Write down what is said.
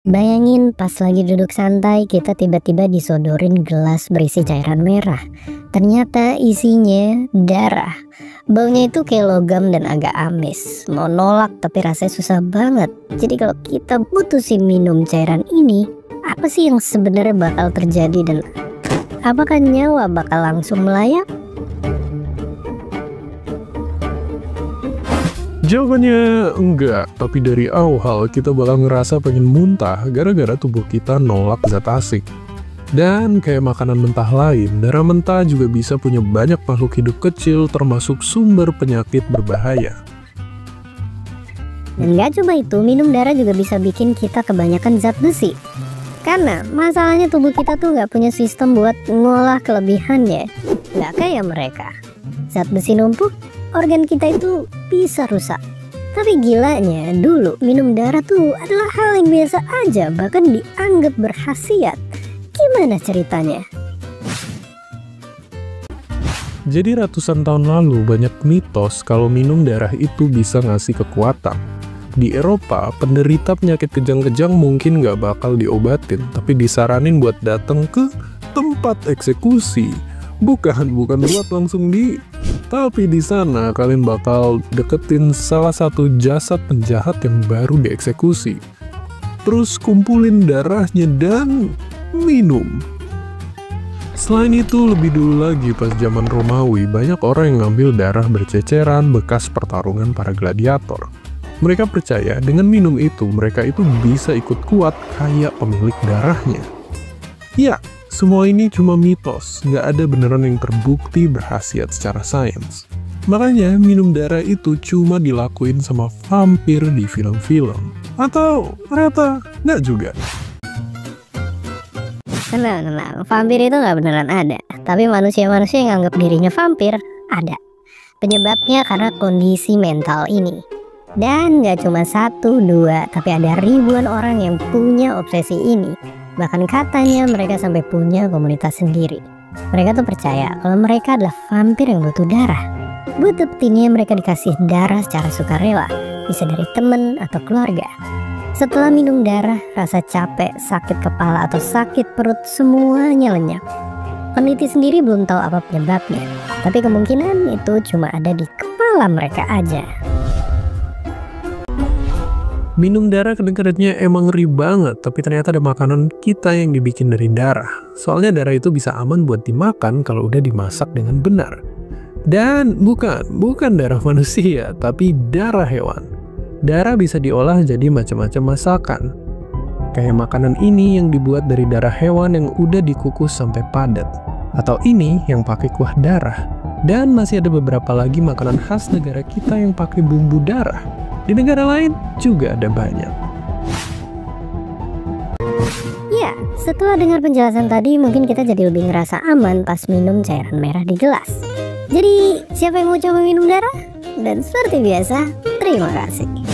Bayangin pas lagi duduk santai kita tiba-tiba disodorin gelas berisi cairan merah. Ternyata isinya darah. Baunya itu kayak logam dan agak amis. Mau nolak tapi rasanya susah banget. Jadi kalau kita putusin minum cairan ini, apa sih yang sebenarnya bakal terjadi dan apakah nyawa bakal langsung melayang? Jawabannya enggak, tapi dari awal kita bakal ngerasa pengen muntah gara-gara tubuh kita nolak zat asing. Dan kayak makanan mentah lain, darah mentah juga bisa punya banyak makhluk hidup kecil termasuk sumber penyakit berbahaya. Dan gak cuma itu, minum darah juga bisa bikin kita kebanyakan zat besi. Karena masalahnya tubuh kita tuh gak punya sistem buat ngolah kelebihannya. Gak kayak mereka. Zat besi numpuk, organ kita itu bisa rusak. Tapi gilanya, dulu minum darah tuh adalah hal yang biasa aja, bahkan dianggap berkhasiat. Gimana ceritanya? Jadi ratusan tahun lalu banyak mitos kalau minum darah itu bisa ngasih kekuatan. Di Eropa, penderita penyakit kejang-kejang mungkin nggak bakal diobatin, tapi disaranin buat datang ke tempat eksekusi. Bukan buat langsung tapi di sana kalian bakal deketin salah satu jasad penjahat yang baru dieksekusi. Terus kumpulin darahnya dan minum. Selain itu, lebih dulu lagi pas zaman Romawi, banyak orang yang ngambil darah berceceran bekas pertarungan para gladiator. Mereka percaya dengan minum itu, mereka itu bisa ikut kuat kayak pemilik darahnya. Ya, semua ini cuma mitos, nggak ada beneran yang terbukti berkhasiat secara sains. Makanya minum darah itu cuma dilakuin sama vampir di film-film. Atau ternyata nggak juga. Tenang, vampir itu nggak beneran ada. Tapi manusia-manusia yang anggap dirinya vampir ada. Penyebabnya karena kondisi mental ini. Dan nggak cuma 1, 2, tapi ada ribuan orang yang punya obsesi ini. Bahkan katanya mereka sampai punya komunitas sendiri. Mereka tuh percaya kalau mereka adalah vampir yang butuh darah. Buat dapetinnya mereka dikasih darah secara sukarela, bisa dari temen atau keluarga. Setelah minum darah, rasa capek, sakit kepala atau sakit perut semuanya lenyap. Peneliti sendiri belum tahu apa penyebabnya, tapi kemungkinan itu cuma ada di kepala mereka aja. Minum darah kedengarannya emang ngeri banget, tapi ternyata ada makanan kita yang dibikin dari darah. Soalnya darah itu bisa aman buat dimakan kalau udah dimasak dengan benar. Dan bukan darah manusia, tapi darah hewan. Darah bisa diolah jadi macam-macam masakan. Kayak makanan ini yang dibuat dari darah hewan yang udah dikukus sampai padat. Atau ini yang pakai kuah darah. Dan masih ada beberapa lagi makanan khas negara kita yang pakai bumbu darah. Di negara lain juga ada banyak. Ya, setelah dengar penjelasan tadi mungkin kita jadi lebih ngerasa aman pas minum cairan merah di gelas. Jadi, siapa yang mau coba minum darah? Dan seperti biasa, terima kasih.